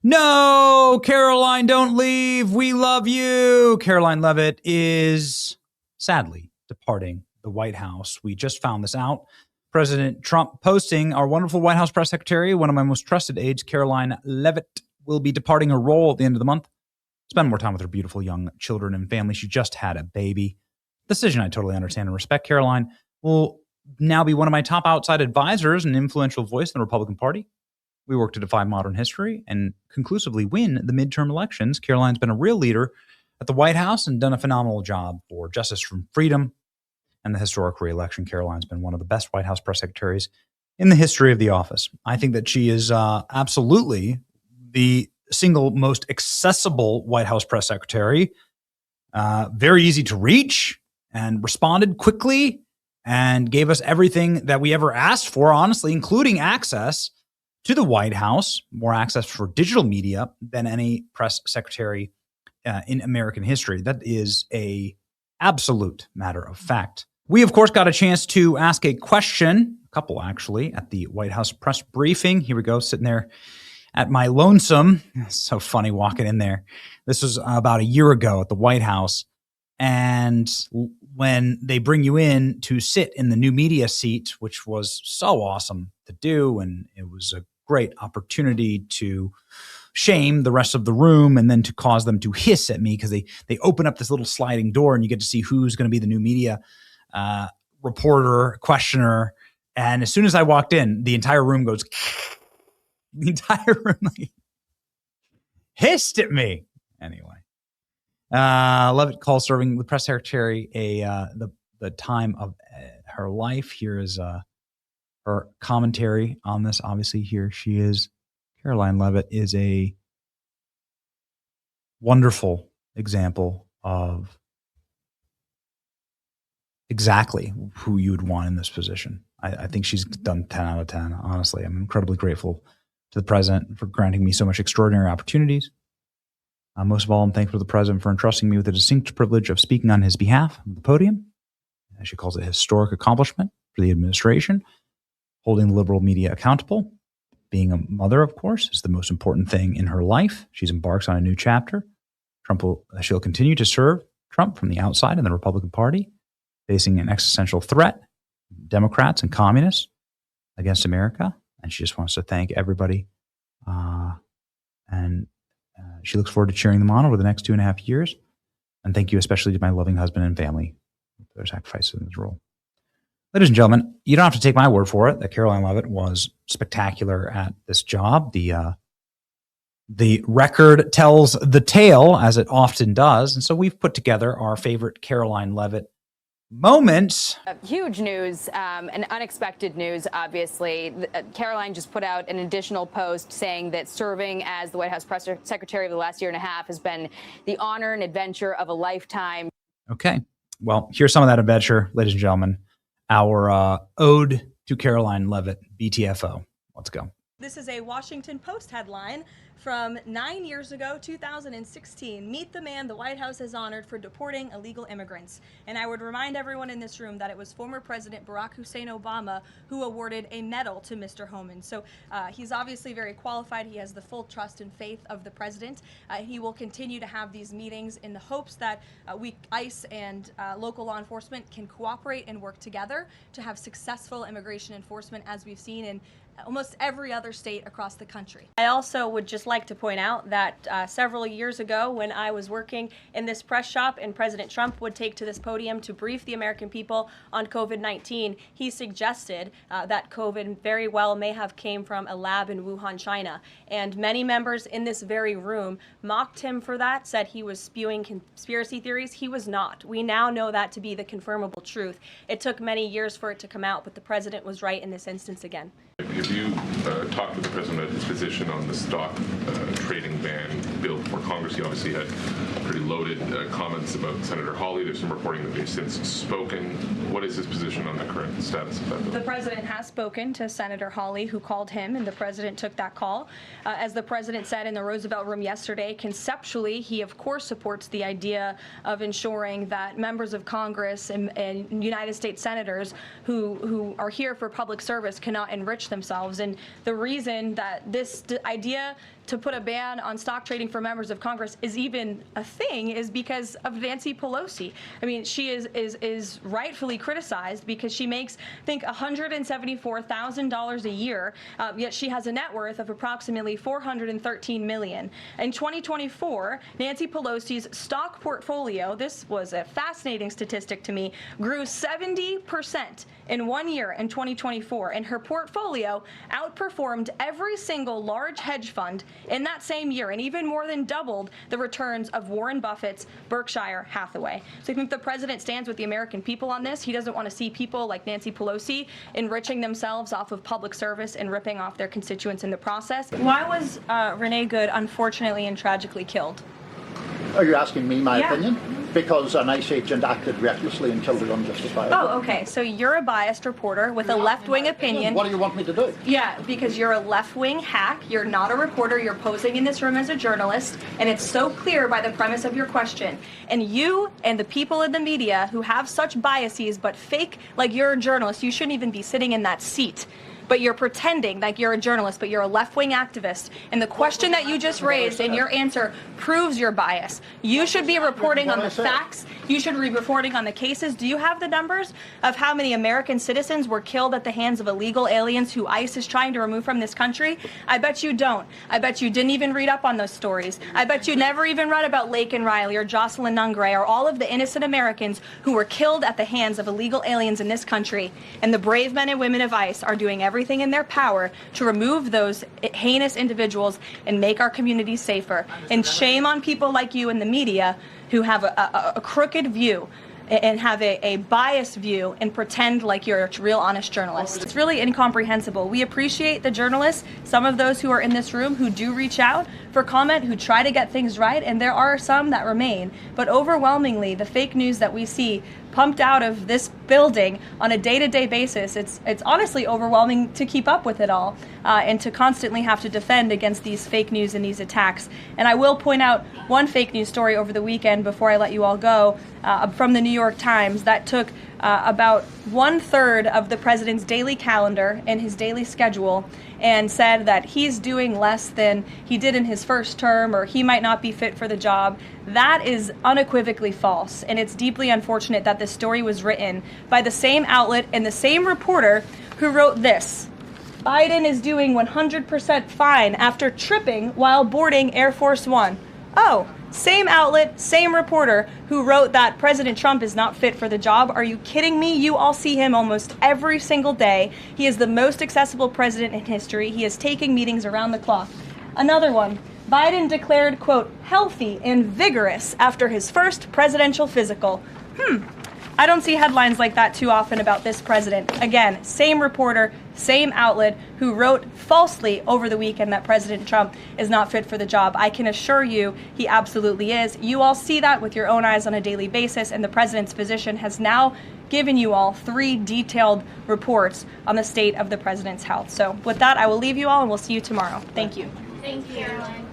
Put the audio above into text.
No, Karoline, don't leave. We love you. Karoline Leavitt is sadly departing the White House. We just found this out. President Trump posting our wonderful White House press secretary, one of my most trusted aides, Karoline Leavitt, will be departing her role at the end of the month. Spend more time with her beautiful young children and family. She just had a baby. Decision I totally understand and respect. Karoline will now be one of my top outside advisors and influential voice in the Republican Party. We work to defy modern history and conclusively win the midterm elections. Karoline's been a real leader at the White House and done a phenomenal job for justice from freedom and the historic re-election. Karoline's been one of the best White House press secretaries in the history of the office. I think that she is absolutely the single most accessible White House press secretary, very easy to reach, and responded quickly and gave us everything that we ever asked for, honestly, including access to the White House, more access for digital media than any press secretary in American history. That is a absolute matter of fact. We, of course, got a chance to ask a question, a couple actually, at the White House press briefing. Here we go, sitting there at my lonesome. It's so funny walking in there. This was about a year ago at the White House. And when they bring you in to sit in the new media seat, which was so awesome to do, and it was a great opportunity to shame the rest of the room and then to cause them to hiss at me because they open up this little sliding door and you get to see who's going to be the new media reporter, questioner. And as soon as I walked in, the entire room goes, the entire room like, hissed at me. Anyway, Leavitt calls serving the press secretary the time of her life. Here is her commentary on this. Obviously, here she is. Karoline Leavitt is a wonderful example of exactly who you would want in this position. I think she's done 10 out of 10. Honestly, I'm incredibly grateful to the president for granting me so much extraordinary opportunities. Most of all, I'm thankful to the president for entrusting me with the distinct privilege of speaking on his behalf on the podium. She calls it a historic accomplishment for the administration. Holding the liberal media accountable. Being a mother, of course, is the most important thing in her life. She's embarks on a new chapter. She'll continue to serve Trump from the outside in the Republican Party, facing an existential threat, Democrats and communists against America. And she just wants to thank everybody. And she looks forward to cheering them on over the next 2.5 years. And thank you especially to my loving husband and family for their sacrifice in this role. Ladies and gentlemen, you don't have to take my word for it that Karoline Leavitt was spectacular at this job. The record tells the tale, as it often does. And so we've put together our favorite Karoline Leavitt moments. Huge news and unexpected news, obviously. Karoline just put out an additional post saying that serving as the White House press secretary of the last 1.5 years has been the honor and adventure of a lifetime. Okay. Well, here's some of that adventure, ladies and gentlemen. Our ode to Karoline Leavitt, BTFO. Let's go. This is a Washington Post headline from 9 years ago, 2016. Meet the man the White House has honored for deporting illegal immigrants. And I would remind everyone in this room that it was former President Barack Hussein Obama who awarded a medal to Mr. Homan. So he's obviously very qualified. He has the full trust and faith of the president. He will continue to have these meetings in the hopes that ICE and local law enforcement can cooperate and work together to have successful immigration enforcement, as we've seen in almost every other state across the country. I also would just like to point out that several years ago, when I was working in this press shop and President Trump would take to this podium to brief the American people on COVID-19, he suggested that COVID very well may have came from a lab in Wuhan, China. And many members in this very room mocked him for that, said he was spewing conspiracy theories. He was not. We now know that to be the confirmable truth. It took many years for it to come out, but the president was right in this instance again. Have you talked with the president about his position on the stock trading ban bill before Congress? He obviously had pretty loaded comments about Senator Hawley. There's some reporting that they've since spoken. What is his position on the current status of that bill? The president has spoken to Senator Hawley, who called him, and the president took that call. As the president said in the Roosevelt Room yesterday, conceptually, he of course supports the idea of ensuring that members of Congress and United States senators who are here for public service cannot enrich themselves. And the reason that this idea to put a ban on stock trading for members of Congress is even a thing is because of Nancy Pelosi. I mean, she is rightfully criticized because she makes, I think, $174,000 a year, yet she has a net worth of approximately $413 million. In 2024, Nancy Pelosi's stock portfolio, this was a fascinating statistic to me, grew 70% in 1 year in 2024, and her portfolio outperformed every single large hedge fund in that same year, and even more than doubled the returns of Warren Buffett's Berkshire Hathaway. So I think the president stands with the American people on this. He doesn't want to see people like Nancy Pelosi enriching themselves off of public service and ripping off their constituents in the process. Why was Renee Good unfortunately and tragically killed? Are you asking me my opinion? Because an ICE agent acted recklessly and killed her unjustifiably. Oh, okay. So you're a biased reporter with a left-wing opinion. What do you want me to do? Yeah, because you're a left-wing hack. You're not a reporter. You're posing in this room as a journalist, and it's so clear by the premise of your question. And you and the people in the media who have such biases but fake like you're a journalist, you shouldn't even be sitting in that seat. But you're pretending like you're a journalist, but you're a left-wing activist. And the question that you just raised and your answer proves your bias. You should be reporting on the facts. You should be reporting on the cases. Do you have the numbers of how many American citizens were killed at the hands of illegal aliens who ICE is trying to remove from this country? I bet you don't. I bet you didn't even read up on those stories. I bet you never even read about Laken Riley or Jocelyn Nungray or all of the innocent Americans who were killed at the hands of illegal aliens in this country. And the brave men and women of ICE are doing everything in their power to remove those heinous individuals and make our communities safer. And shame on people like you in the media who have a crooked view and have a biased view and pretend like you're a real honest journalist. It's really incomprehensible. We appreciate the journalists, some of those who are in this room who do reach out for comment, who try to get things right, and there are some that remain. But overwhelmingly, the fake news that we see pumped out of this building on a day-to-day basis, it's honestly overwhelming to keep up with it all and to constantly have to defend against these fake news and these attacks. And I will point out one fake news story over the weekend before I let you all go from the New York Times that took about 1/3 of the president's daily calendar and his daily schedule and said that he's doing less than he did in his first term or he might not be fit for the job. That is unequivocally false, and it's deeply unfortunate that this story was written by the same outlet and the same reporter who wrote this. Biden is doing 100% fine after tripping while boarding Air Force One. Oh, same outlet, same reporter who wrote that President Trump is not fit for the job. Are you kidding me? You all see him almost every single day. He is the most accessible president in history. He is taking meetings around the clock. Another one. Biden declared, quote, healthy and vigorous after his first presidential physical. I don't see headlines like that too often about this president. Again, same reporter, same outlet who wrote falsely over the weekend that President Trump is not fit for the job. I can assure you he absolutely is. You all see that with your own eyes on a daily basis, and the president's physician has now given you all 3 detailed reports on the state of the president's health. So with that, I will leave you all and we'll see you tomorrow. Thank you. Thank you, Karoline.